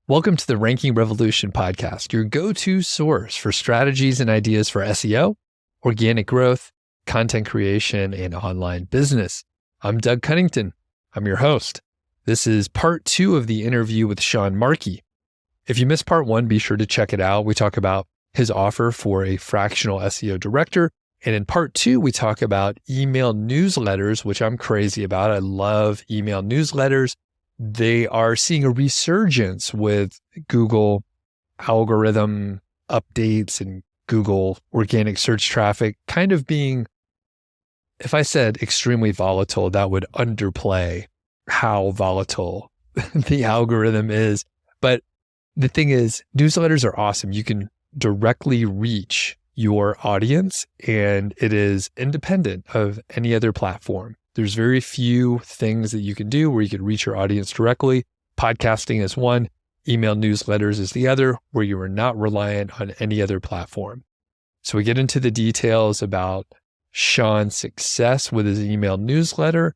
Welcome to the Ranking Revolution podcast, your go-to source for strategies and ideas for SEO, organic growth, content creation, and online business. I'm Doug Cunnington. I'm your host. This is part 2 of the interview with Sean Markey. If you missed part 1, be sure to check it out. We talk about his offer for a fractional SEO director. And in part 2, we talk about email newsletters, which I'm crazy about. I love email newsletters. They are seeing a resurgence with Google algorithm updates and Google organic search traffic kind of being, if I said extremely volatile, that would underplay how volatile the algorithm is. But the thing is, newsletters are awesome. You can directly reach your audience and it is independent of any other platform. There's very few things that you can do where you can reach your audience directly. Podcasting is one, email newsletters is the other, where you are not reliant on any other platform. So we get into the details about Sean's success with his email newsletter.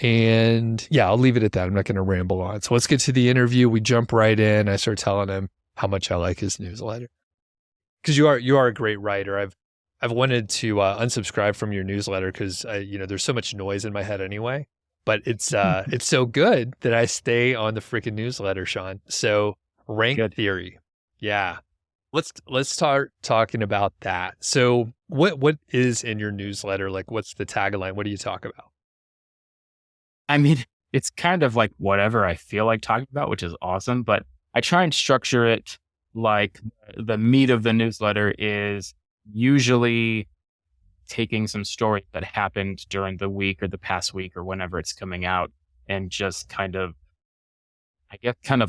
And yeah, I'll leave it at that. I'm not going to ramble on. So let's get to the interview. We jump right in. I start telling him how much I like his newsletter. Because you are a great writer. I've wanted to unsubscribe from your newsletter because there's so much noise in my head anyway. But it's so good that I stay on the freaking newsletter, Sean. So rank theory, yeah. Let's start talking about that. So what is in your newsletter? Like, what's the tagline? What do you talk about? I mean, it's kind of like whatever I feel like talking about, which is awesome. But I try and structure it like the meat of the newsletter is usually taking some story that happened during the week or the past week or whenever it's coming out and just kind of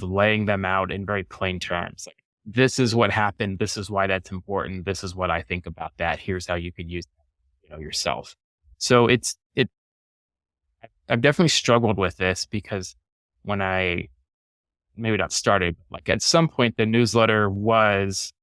laying them out in very plain terms. Like, this is what happened. This is why that's important. This is what I think about that. Here's how you could use that, yourself. So I've definitely struggled with this because when I maybe not started, like at some point the newsletter was,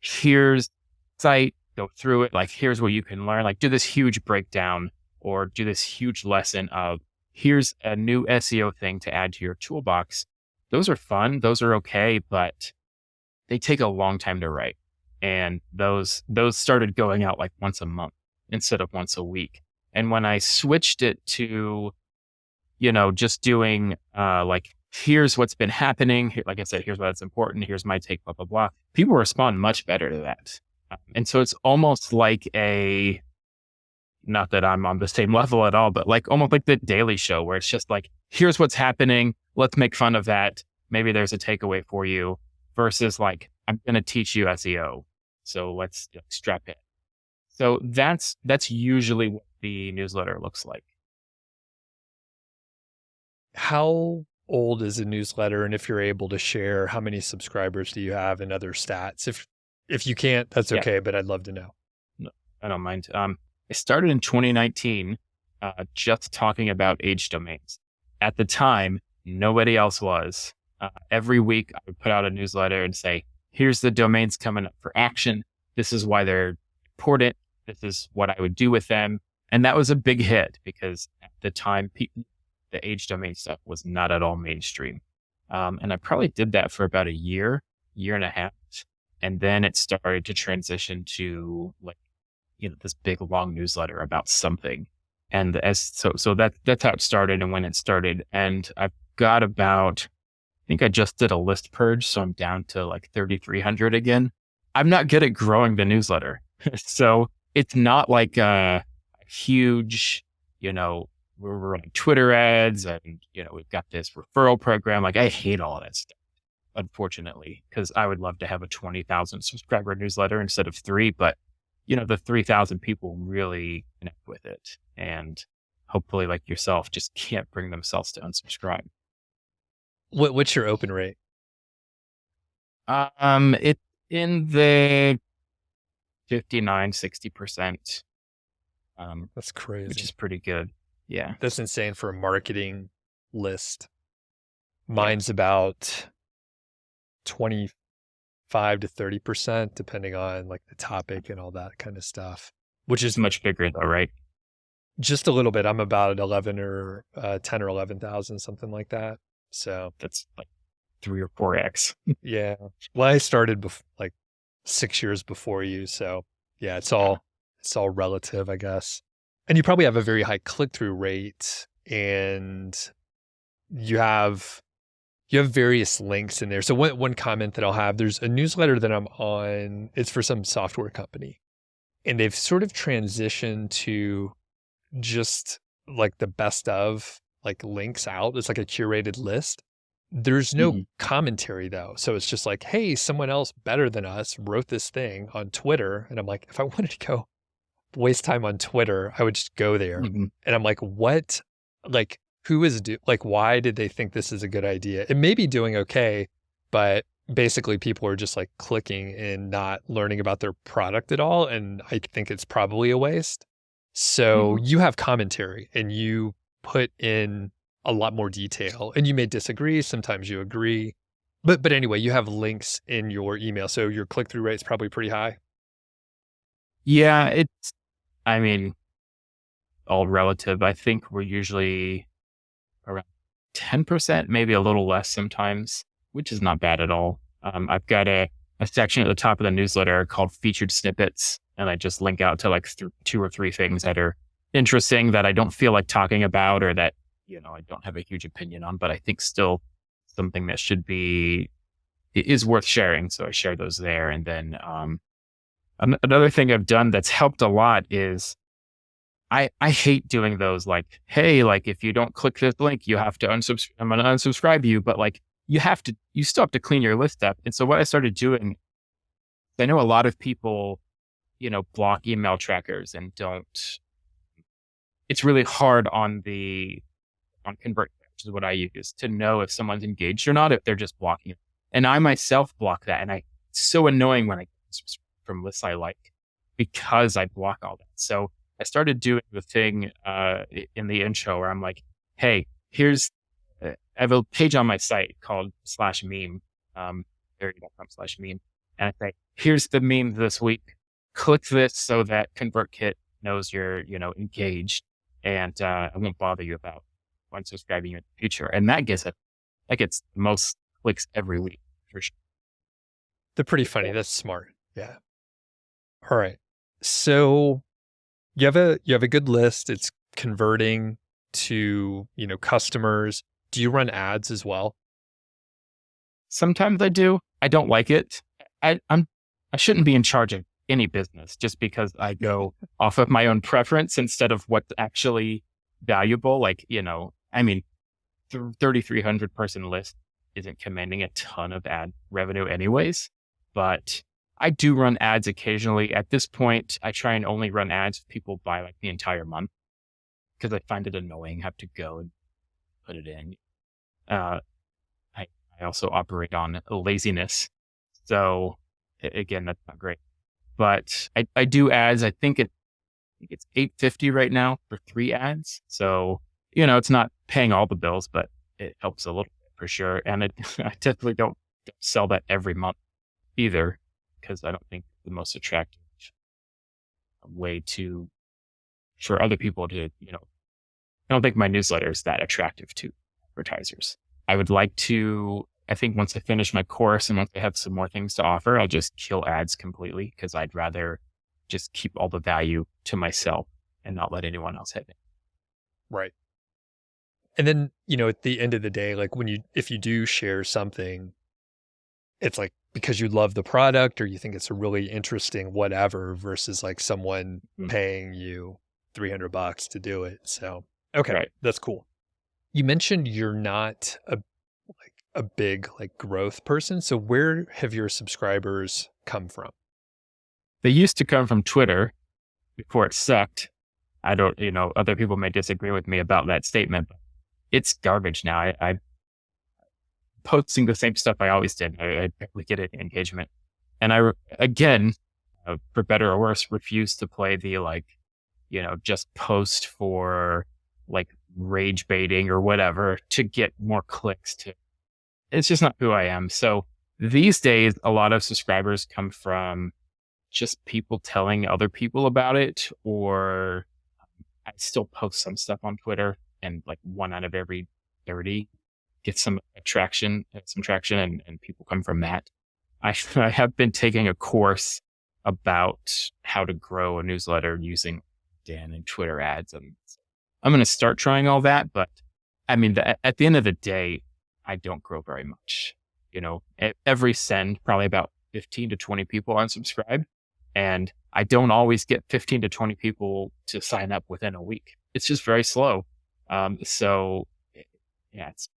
here's site, go through it, like here's where you can learn, like do this huge breakdown or do this huge lesson of here's a new SEO thing to add to your toolbox. Those are fun, those are okay, but they take a long time to write. And those started going out like once a month instead of once a week. And when I switched it to, just doing like here's what's been happening, here, like I said, here's what's important, here's my take, blah, blah, blah, people respond much better to that. And so it's almost like not that I'm on the same level at all, but like almost like the Daily Show where it's just like, here's what's happening. Let's make fun of that. Maybe there's a takeaway for you versus like, I'm going to teach you SEO. So let's strap in. So that's usually what the newsletter looks like. How old is a newsletter? And if you're able to share, how many subscribers do you have and other stats? If you can't, that's okay, but I'd love to know. No, I don't mind. I started in 2019, just talking about age domains. At the time, nobody else was. Every week, I would put out a newsletter and say, here's the domains coming up for action. This is why they're important. This is what I would do with them. And that was a big hit because at the time, the age domain stuff was not at all mainstream. And I probably did that for about a year and a half. And then it started to transition to like, this big long newsletter about something. And so that's how it started and when it started. And I've got I think I just did a list purge. So I'm down to like 3,300 again. I'm not good at growing the newsletter. So it's not like a huge, we're running Twitter ads and, we've got this referral program. Like I hate all of that stuff, unfortunately, because I would love to have a 20,000 subscriber newsletter instead of 3, but the 3,000 people really connect with it. And hopefully like yourself just can't bring themselves to unsubscribe. What's your open rate? It's in the 59-60%. That's crazy. Which is pretty good. Yeah. That's insane for a marketing list. Mine's about 25 to 30%, depending on like the topic and all that kind of stuff, which is much bigger though, right? Just a little bit. I'm about 11 or 10 or 11,000, something like that. So that's like 3 or 4x. Yeah. Well, I started like 6 years before you. So yeah, it's all relative, I guess. And you probably have a very high click-through rate, and you have various links in there. So one comment that I'll have, there's a newsletter that I'm on, it's for some software company. And they've sort of transitioned to just like the best of like links out. It's like a curated list. There's no commentary though. So it's just like, hey, someone else better than us wrote this thing on Twitter. And I'm like, if I wanted to go waste time on Twitter, I would just go there. Mm-hmm. And I'm like, what? Like, who is like, why did they think this is a good idea? It may be doing okay, but basically people are just like clicking and not learning about their product at all. And I think it's probably a waste. So you have commentary and you put in a lot more detail, and you may disagree. Sometimes you agree, but anyway, you have links in your email. So your click-through rate is probably pretty high. Yeah, I mean, all relative. I think we're usually around 10%, maybe a little less sometimes, which is not bad at all. I've got a section at the top of the newsletter called featured snippets, and I just link out to like 2 or 3 things that are interesting that I don't feel like talking about, or that, I don't have a huge opinion on, but I think still something that is worth sharing. So I share those there. And then another thing I've done that's helped a lot is I hate doing those like, hey, like if you don't click this link, you have to unsubscribe. I'm going to unsubscribe you, but like you still have to clean your list up. And so what I started doing, I know a lot of people, block email trackers and don't. It's really hard on Convert, which is what I use, to know if someone's engaged or not, if they're just blocking it. And I myself block that. And it's so annoying when I subscribe from lists I like, because I block all that. So I started doing the thing in the intro where I'm like, hey, I have a page on my site called /meme, area.com/meme. And I say, here's the meme this week. Click this so that ConvertKit knows you're, engaged, and I won't bother you about unsubscribing you in the future. And that gets most clicks every week for sure. They're pretty funny. That's smart. Yeah. All right. So you have a good list. It's converting to, customers. Do you run ads as well? Sometimes I do. I don't like it. I shouldn't be in charge of any business just because I go off of my own preference instead of what's actually valuable. Like, I mean, the 3,300 person list isn't commanding a ton of ad revenue anyways, but I do run ads occasionally. At this point, I try and only run ads if people buy like the entire month, because I find it annoying, have to go and put it in. I also operate on laziness. So again, that's not great, but I do ads. I think it's $850 right now for 3 ads. So, it's not paying all the bills, but it helps a little bit for sure. And I definitely don't sell that every month either, because I don't think the most attractive way for other people to, I don't think my newsletter is that attractive to advertisers. I would like to, I think once I finish my course and once I have some more things to offer, I'll just kill ads completely, because I'd rather just keep all the value to myself and not let anyone else have it. Right. And then, at the end of the day, like if you do share something, it's like because you love the product or you think it's a really interesting whatever, versus like someone paying you $300 to do it. So, okay, right. That's cool. You mentioned you're not a big like growth person. So where have your subscribers come from? They used to come from Twitter before it sucked. I don't, other people may disagree with me about that statement, but it's garbage now. I'm posting the same stuff I always did. I barely get any engagement. And for better or worse, refuse to play the just post for like rage baiting or whatever to get more clicks. It's just not who I am. So these days, a lot of subscribers come from just people telling other people about it, or I still post some stuff on Twitter, and like 1 out of every 30 get some traction and people come from that. I have been taking a course about how to grow a newsletter using Dan and Twitter ads. And I'm going to start trying all that. But I mean, at the end of the day, I don't grow very much. Every send, probably about 15 to 20 people unsubscribe. And I don't always get 15 to 20 people to sign up within a week. It's just very slow. So yeah, it's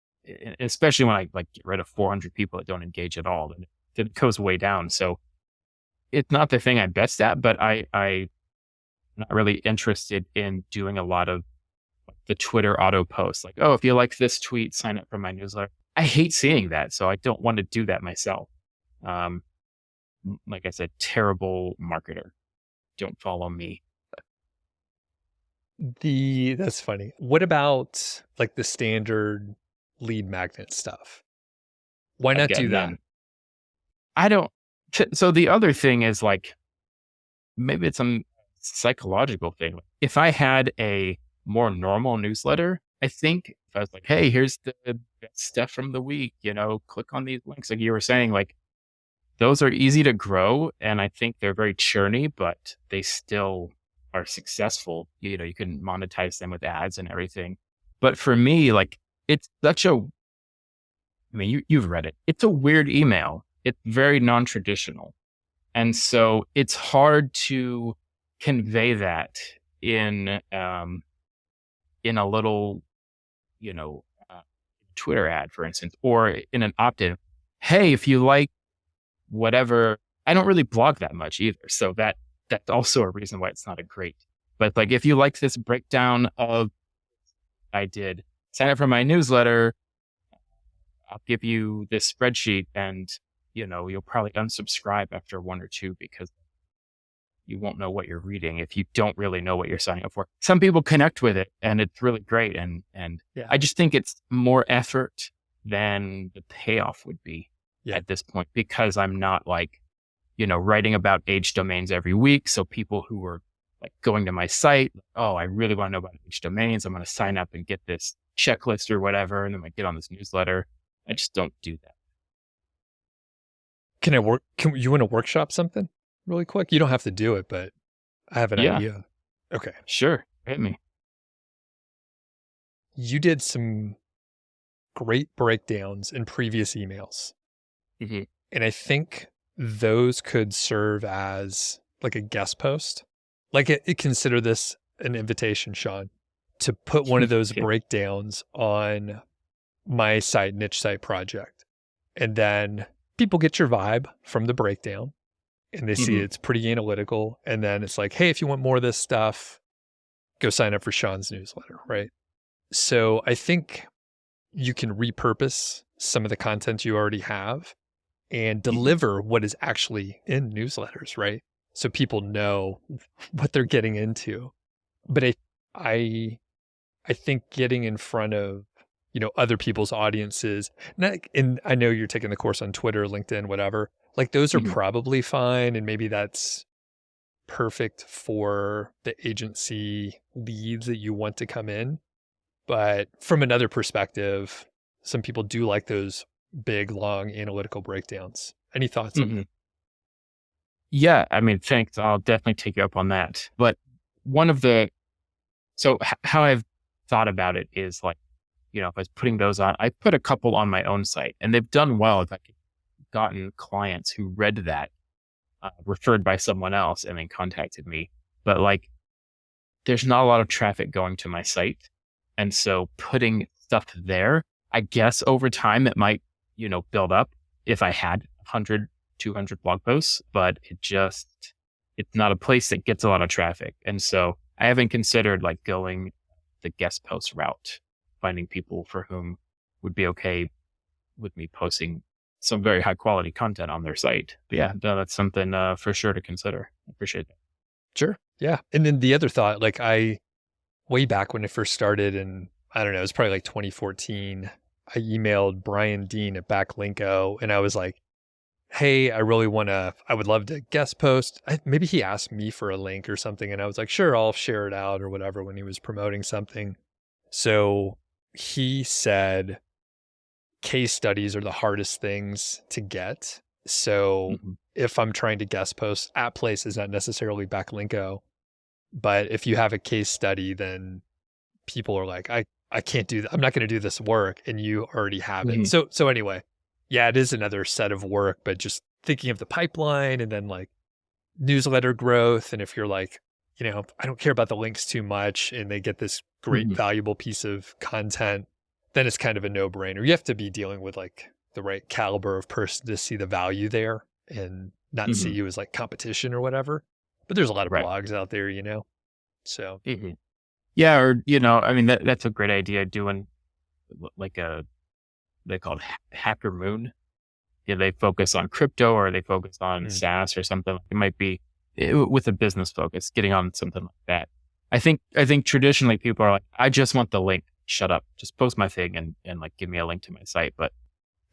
especially when I get rid of 400 people that don't engage at all, then it goes way down. So it's not the thing I'm best at, but I'm not really interested in doing a lot of the Twitter auto posts. Like, oh, if you like this tweet, sign up for my newsletter. I hate seeing that. So I don't want to do that myself. Like I said, terrible marketer. Don't follow me. That's funny. What about like the standard lead magnet stuff? Why not do that? I don't. So the other thing is like, maybe it's some psychological thing. If I had a more normal newsletter, I think if I was like, hey, here's the best stuff from the week, click on these links. Like you were saying, like those are easy to grow. And I think they're very churny, but they still are successful. You can monetize them with ads and everything. But for me, like it's such a, I mean, you've read it. It's a weird email. It's very non-traditional. And so it's hard to convey that in a little, Twitter ad, for instance, or in an opt-in. Hey, if you like whatever, I don't really blog that much either. So that's also a reason why it's not a great, but like, if you like this breakdown of I did, sign up for my newsletter, I'll give you this spreadsheet and, you'll probably unsubscribe after one or two because you won't know what you're reading if you don't really know what you're signing up for. Some people connect with it and it's really great. And yeah. I just think it's more effort than the payoff would be at this point, because I'm not like, writing about age domains every week. So people who are like going to my site, oh, I really want to know about age domains. I'm going to sign up and get this checklist or whatever. And then I get on this newsletter. I just don't do that. Can you want to workshop something really quick? You don't have to do it, but I have an idea. Okay. Sure. Hit me. You did some great breakdowns in previous emails. Mm-hmm. And I think those could serve as like a guest post. Like consider this an invitation, Sean, to put one of those breakdowns on my site, niche site project. And then people get your vibe from the breakdown and they see it's pretty analytical. And then it's like, hey, if you want more of this stuff, go sign up for Sean's newsletter, right? So I think you can repurpose some of the content you already have and deliver what is actually in newsletters, right? So people know what they're getting into. But I think getting in front of, other people's audiences, and I know you're taking the course on Twitter, LinkedIn, whatever, like those are probably fine. And maybe that's perfect for the agency leads that you want to come in. But from another perspective, some people do like those big, long analytical breakdowns. Any thoughts on that? Yeah, I mean, thanks. I'll definitely take you up on that. But how I've thought about it is like, if I was putting those on, I put a couple on my own site and they've done well. I've gotten clients who read that, referred by someone else and then contacted me. But like, there's not a lot of traffic going to my site. And so putting stuff there, I guess over time it might, build up if I had 100, 200 blog posts, but it's not a place that gets a lot of traffic. And so I haven't considered like going the guest post route, finding people for whom would be okay with me posting some very high quality content on their site. But yeah, no, that's something for sure to consider. I appreciate that. Sure. Yeah. And then the other thought, like way back when I first started, and I don't know, it was probably like 2014, I emailed Brian Dean at Backlinko and I was like, hey, I would love to guest post. Maybe he asked me for a link or something. And I was like, sure, I'll share it out or whatever when he was promoting something. So he said, case studies are the hardest things to get. So if I'm trying to guest post at places, not necessarily backlinko, but if you have a case study, then people are like, I can't do that. I'm not going to do this work, and you already have it. So anyway, yeah, it is another set of work, but just thinking of the pipeline and then like newsletter growth. And if you're like, I don't care about the links too much and they get this great valuable piece of content, then it's kind of a no-brainer. You have to be dealing with like the right caliber of person to see the value there and not see you as like competition or whatever. But there's a lot of blogs out there, so. Yeah. Or, I mean, that's a great idea, doing like they call it Hacker Moon. Yeah, they focus on crypto or they focus on SaaS or something. It might be with a business focus, getting on something like that. I think traditionally people are like, I just want the link. Shut up. Just post my thing and like give me a link to my site. But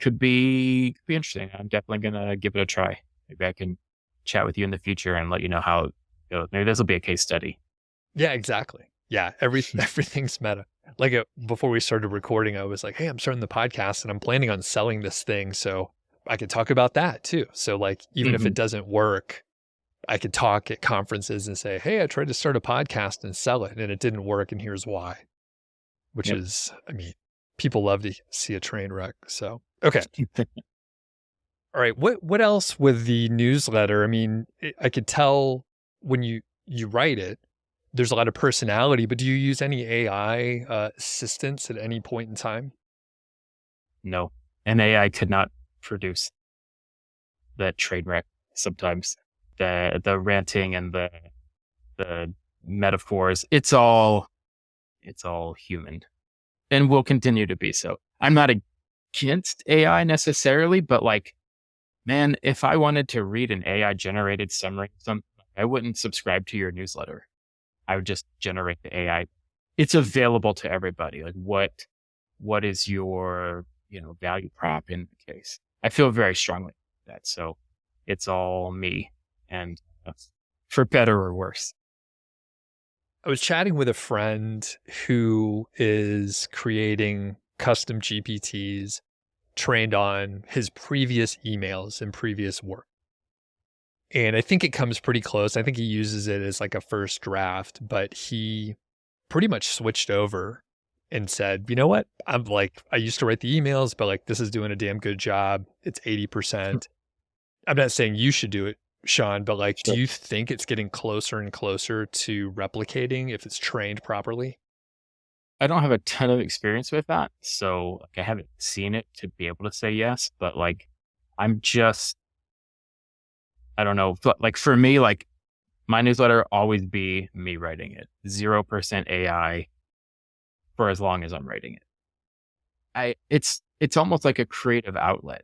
could be interesting. I'm definitely gonna give it a try. Maybe I can chat with you in the future and let you know how it goes. Maybe this will be a case study. Yeah, exactly. Yeah, everything's meta. Like before we started recording, I was like, hey, I'm starting the podcast and I'm planning on selling this thing. So I could talk about that too. So like, even if it doesn't work, I could talk at conferences and say, hey, I tried to start a podcast and sell it and it didn't work. And here's why, which is, I mean, people love to see a train wreck. So, okay. All right. What else with the newsletter? I mean, I could tell when you write it, there's a lot of personality, but do you use any AI assistants at any point in time? No. An AI could not produce that train wreck sometimes. The ranting and the metaphors, it's all human and will continue to be so. I'm not against AI necessarily, but like, man, if I wanted to read an AI generated summary of something, I wouldn't subscribe to your newsletter. I would just generate the AI. It's available to everybody. Like what is your, value prop in the case? I feel very strongly about that. So it's all me, and for better or worse. I was chatting with a friend who is creating custom GPTs trained on his previous emails and previous work. And I think it comes pretty close. I think he uses it as like a first draft, but he pretty much switched over and said, you know what? I'm like, I used to write the emails, but like, this is doing a damn good job. It's 80%. I'm not saying you should do it, Sean, but like, do you think it's getting closer and closer to replicating if it's trained properly? I don't have a ton of experience with that. So like, I haven't seen it to be able to say yes, but like, I don't know. But like for me, like my newsletter always be me writing it. 0% AI for as long as I'm writing it. It's almost like a creative outlet.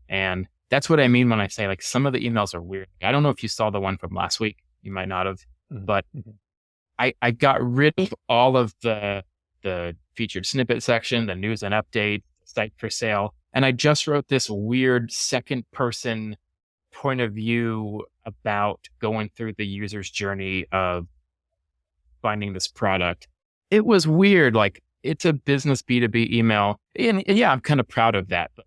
And that's what I mean when I say like some of the emails are weird. I don't know if you saw the one from last week. You might not have, but I got rid of all of the featured snippet section, the news and update, site for sale. And I just wrote this weird second person point of view about going through the user's journey of finding this product. It was weird. Like it's a business B2B email. And yeah, I'm kind of proud of that. But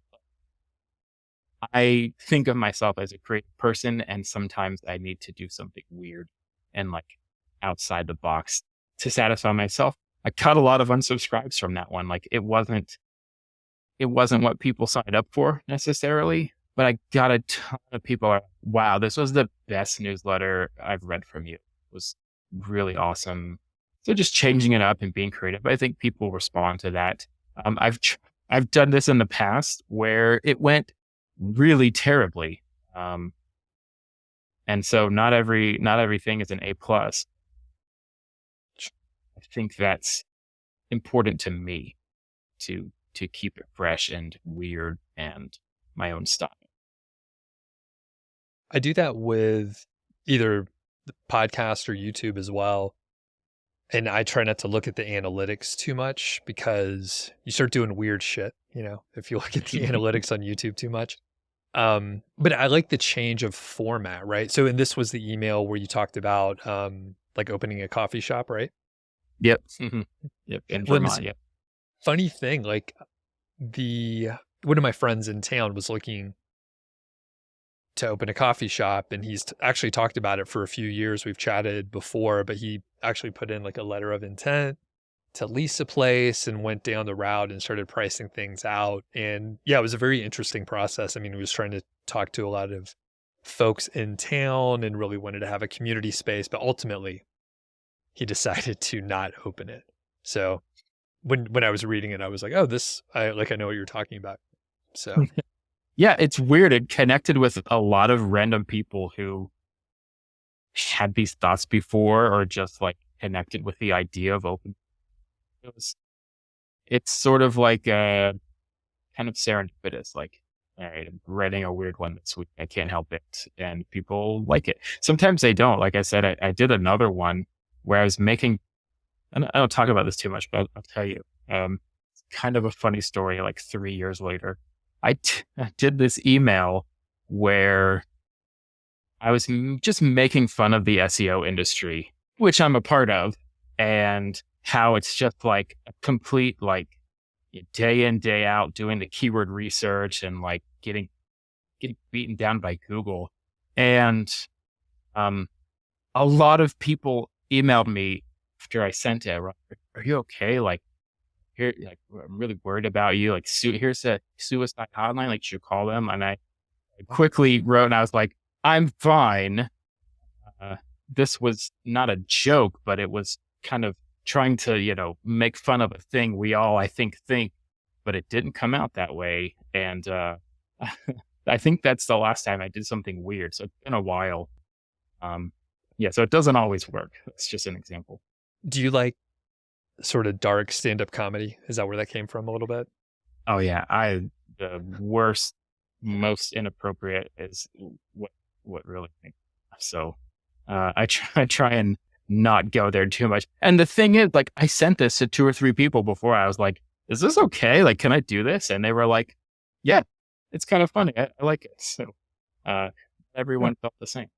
I think of myself as a creative person, and sometimes I need to do something weird and like outside the box to satisfy myself. I cut a lot of unsubscribes from that one. Like it wasn't what people signed up for necessarily, but I got a ton of people are, wow, this was the best newsletter I've read from you. It was really awesome. So just changing it up and being creative. I think people respond to that. I've done this in the past where it went really terribly. And so not everything is an A+. I think that's important to me to keep it fresh and weird and my own style. I do that with either the podcast or YouTube as well. And I try not to look at the analytics too much because you start doing weird shit, if you look at the analytics on YouTube too much. But I like the change of format, right? So, and this was the email where you talked about like opening a coffee shop, right? Yep. Yep. In Vermont, yep. Funny thing, like one of my friends in town was looking to open a coffee shop, and he's actually talked about it for a few years. We've chatted before, but he actually put in like a letter of intent to lease a place and went down the route and started pricing things out. And yeah, it was a very interesting process. I mean, he was trying to talk to a lot of folks in town and really wanted to have a community space, but ultimately he decided to not open it. So when I was reading it, I was like, oh, I know what you're talking about. So Yeah, it's weird. It connected with a lot of random people who had these thoughts before, or just like connected with the idea of open. It's sort of like kind of serendipitous. Like, all right, I'm writing a weird one this week. I can't help it, and people like it. Sometimes they don't. Like I said, I did another one where I was making. And I don't talk about this too much, but I'll tell you. It's kind of a funny story. Like 3 years later, I did this email where I was just making fun of the SEO industry, which I'm a part of, and how it's just like a complete like day in, day out doing the keyword research and like getting beaten down by Google. And a lot of people emailed me after I sent it. Are you okay? Like, here, like, I'm really worried about you. Like, here's a suicide hotline. Like, you should call them. And I quickly wrote, and I was like, I'm fine. This was not a joke, but it was kind of trying to, make fun of a thing we all, I think, but it didn't come out that way. And I think that's the last time I did something weird. So it's been a while. Yeah, so it doesn't always work. It's just an example. do you like sort of dark stand-up comedy? Is that where that came from a little bit? Oh yeah, the worst, most inappropriate is what really makes. So I try and not go there too much. And the thing is, like, I sent this to 2 or 3 people before. I was like, "Is this okay? Like, can I do this?" And they were like, "Yeah, it's kind of funny. I like it." So everyone felt the same.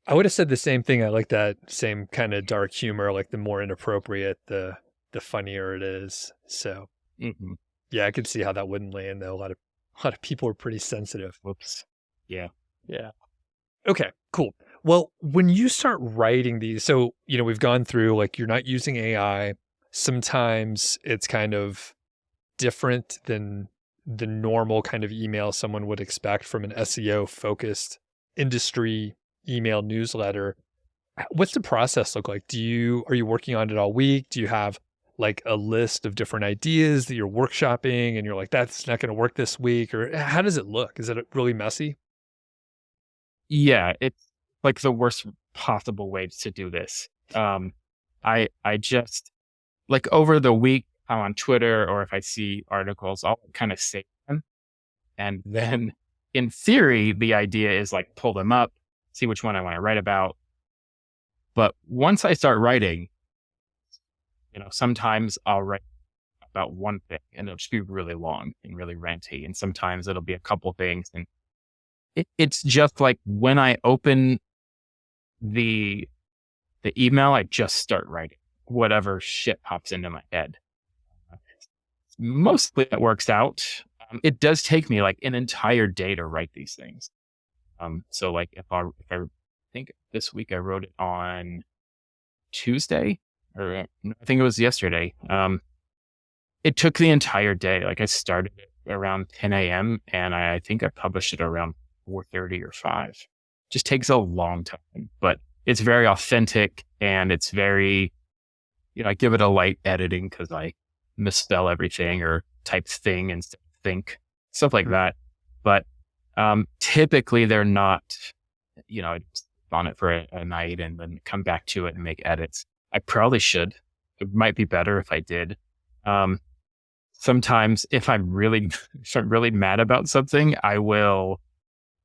I would have said the same thing. I like that same kind of dark humor, like the more inappropriate, the funnier it is. So Mm-hmm. yeah, I could see how that wouldn't land though. A lot of people are pretty sensitive. Whoops. Yeah. Yeah. Okay, cool. Well, when you start writing these, so we've gone through like you're not using AI. Sometimes it's kind of different than the normal kind of email someone would expect from an SEO focused industry email newsletter. What's the process look like? Are you working on it all week? Do you have like a list of different ideas that you're workshopping and you're like, that's not going to work this week? Or how does it look? Is it really messy? Yeah, it's like the worst possible way to do this. I just like over the week I'm on Twitter, or if I see articles, I'll kind of save them. And then in theory, the idea is like pull them up, see which one I want to write about. But once I start writing, sometimes I'll write about one thing and it'll just be really long and really ranty. And sometimes it'll be a couple things. And it's just like when I open the email, I just start writing whatever shit pops into my head. Mostly it works out. It does take me like an entire day to write these things. So like if I think this week I wrote it on Tuesday, or I think it was yesterday. It took the entire day. Like I started it around 10 a.m. and I think I published it around 4:30 or 5. Just takes a long time, but it's very authentic and it's very, I give it a light editing because I misspell everything or type thing instead of think, stuff like that. But typically they're not, I just on it for a night and then come back to it and make edits. I probably should. It might be better if I did. Sometimes if I'm really mad about something, I will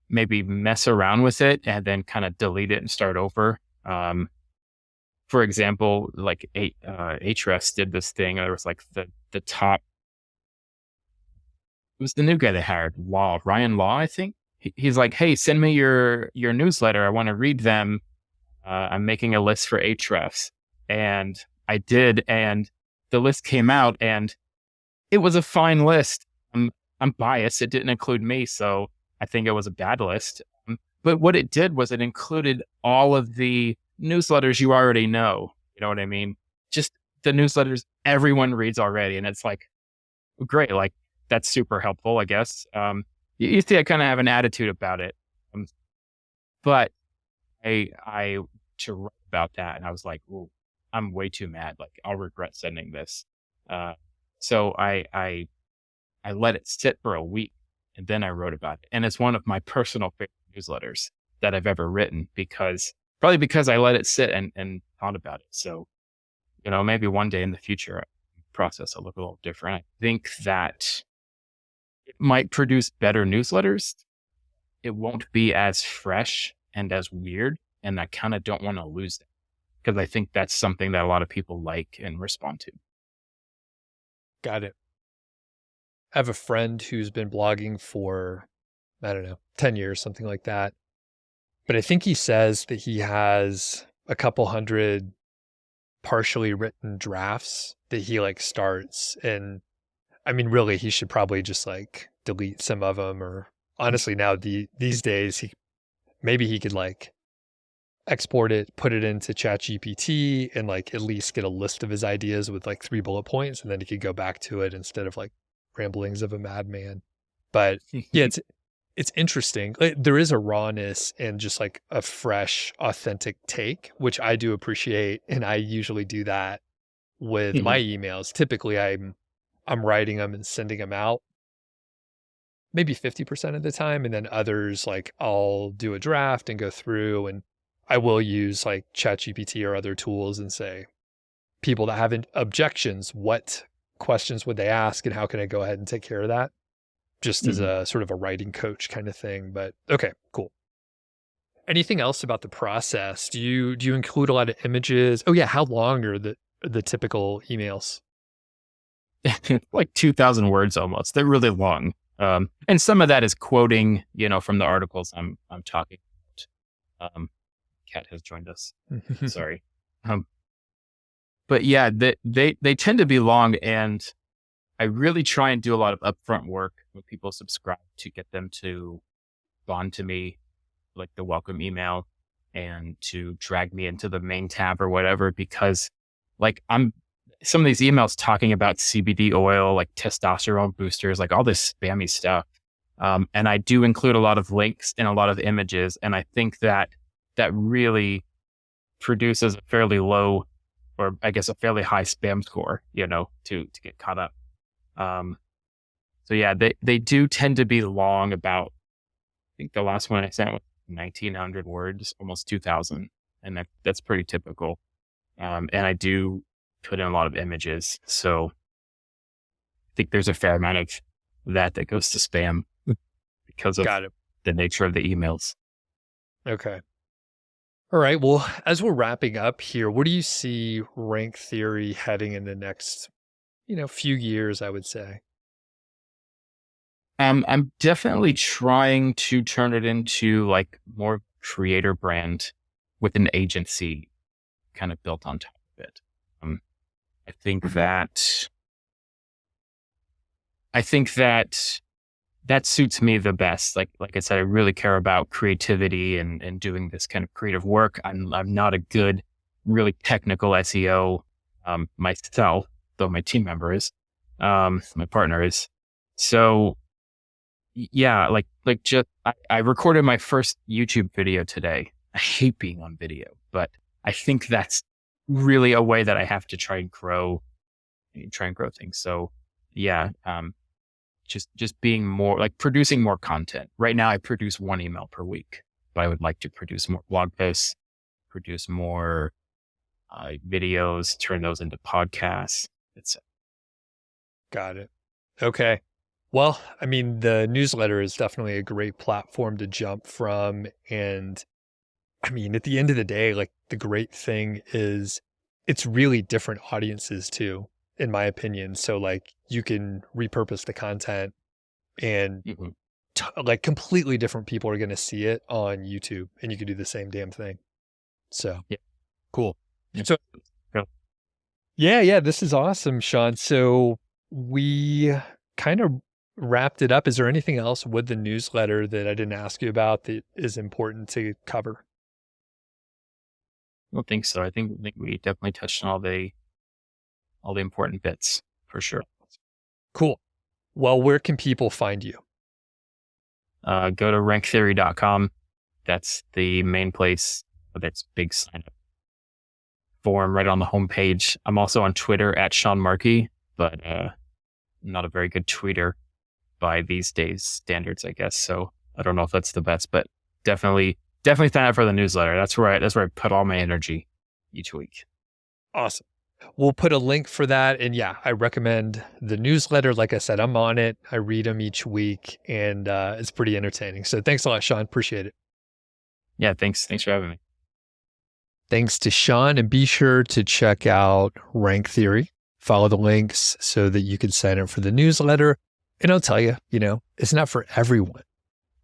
maybe mess around with it and then kind of delete it and start over. For example, like Ahrefs did this thing. There was like the top. It was the new guy they hired, Ryan Law, I think. He's like, hey, send me your newsletter. I want to read them. I'm making a list for Ahrefs. And I did, and the list came out, and it was a fine list. I'm biased. It didn't include me, so I think it was a bad list. But what it did was it included all of the newsletters you already know. You know what I mean? Just the newsletters everyone reads already. And it's like, great. Like, that's super helpful, I guess. You see, I kind of have an attitude about it. But I to write about that, and I was like, "Ooh, I'm way too mad. Like, I'll regret sending this." Uh, so I let it sit for a week, and then I wrote about it. And it's one of my personal favorite newsletters that I've ever written probably because I let it sit and thought about it. So, maybe one day in the future, process will look a little different. I think that it might produce better newsletters. It won't be as fresh and as weird. And I kind of don't want to lose that because I think that's something that a lot of people like and respond to. Got it. I have a friend who's been blogging for, I don't know, 10 years, something like that. But I think he says that he has a couple hundred partially written drafts that he like starts. And I mean, really, he should probably just like delete some of them, or honestly, now these days, maybe he could like export it, put it into ChatGPT, and like at least get a list of his ideas with like 3 bullet points, and then he could go back to it instead of like ramblings of a madman. But yeah, it's interesting. There is a rawness and just like a fresh, authentic take, which I do appreciate, and I usually do that with my emails. Typically, I'm writing them and sending them out maybe 50% of the time, and then others like I'll do a draft and go through, and I will use like ChatGPT or other tools and say, people that have objections, what questions would they ask and how can I go ahead and take care of that? Just as a sort of a writing coach kind of thing. But okay, cool. Anything else about the process? Do you include a lot of images? Oh yeah, how long are the typical emails? Like 2,000 words almost. They're really long. And some of that is quoting, from the articles I'm talking about. Cat has joined us. Sorry. But yeah, they tend to be long, and I really try and do a lot of upfront work when people subscribe to get them to bond to me, like the welcome email, and to drag me into the main tab or whatever, because like some of these emails talking about CBD oil, like testosterone boosters, like all this spammy stuff. And I do include a lot of links and a lot of images. And I think that really produces a fairly low, or I guess a fairly high spam score, to get caught up. So yeah, they do tend to be long. About, I think the last one I sent was 1,900 words, almost 2,000. And that's pretty typical. And I do put in a lot of images. So I think there's a fair amount of that goes to spam because of the nature of the emails. Okay. All right. Well, as we're wrapping up here, where do you see rank theory heading in the next, few years, I would say? I'm definitely trying to turn it into like more creator brand with an agency kind of built on top of it. I think that suits me the best. Like I said, I really care about creativity and doing this kind of creative work. I'm not a good, really technical SEO myself, though my team member is, my partner is. So yeah, I recorded my first YouTube video today. I hate being on video, but I think that's really a way that I have to try and grow things. So yeah, just being more like producing more content. Right now I produce 1 email per week, but I would like to produce more blog posts, produce more videos, turn those into podcasts, etc. Got it. Okay. Well, I mean, the newsletter is definitely a great platform to jump from. And I mean, at the end of the day, like the great thing is it's really different audiences too, in my opinion. So like you can repurpose the content and like completely different people are going to see it on YouTube, and you can do the same damn thing. So Yeah. Cool. Yeah. So yeah, this is awesome, Sean. So we kind of wrapped it up. Is there anything else with the newsletter that I didn't ask you about that is important to cover? I don't think so. I think we definitely touched on all the important bits for sure. Cool. Well, where can people find you? Go to ranktheory.com. That's the main place. That's big sign up form right on the homepage. I'm also on Twitter at Sean Markey, but I'm not a very good tweeter by these days standards, I guess. So I don't know if that's the best, but definitely sign up for the newsletter. That's where I put all my energy each week. Awesome. We'll put a link for that. And yeah, I recommend the newsletter. Like I said, I'm on it. I read them each week and it's pretty entertaining. So thanks a lot, Sean. Appreciate it. Yeah, thanks for having me. Thanks to Sean, and be sure to check out Rank Theory. Follow the links so that you can sign up for the newsletter. And I'll tell you, it's not for everyone.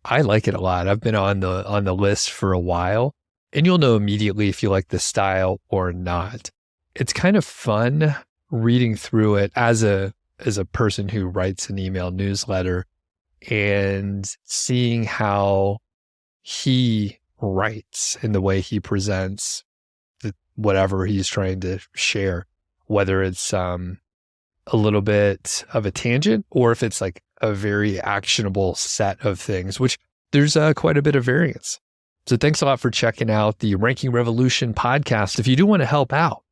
I like it a lot. I've been on the list for a while, and you'll know immediately if you like the style or not. It's kind of fun reading through it as a person who writes an email newsletter and seeing how he writes and the way he presents whatever he's trying to share, whether it's a little bit of a tangent or if it's like a very actionable set of things, which there's quite a bit of variance. So thanks a lot for checking out the Ranking Revolution podcast. If you do want to help out,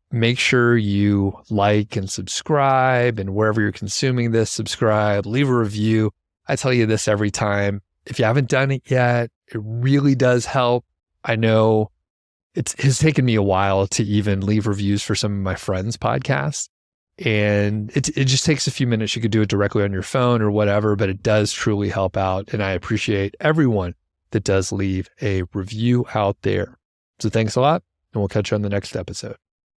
make sure you like and subscribe, and wherever you're consuming this, subscribe, leave a review. I tell you this every time. If you haven't done it yet, it really does help. I know it has taken me a while to even leave reviews for some of my friends' podcasts. And it just takes a few minutes. You could do it directly on your phone or whatever, but it does truly help out. And I appreciate everyone that does leave a review out there. So thanks a lot, and we'll catch you on the next episode.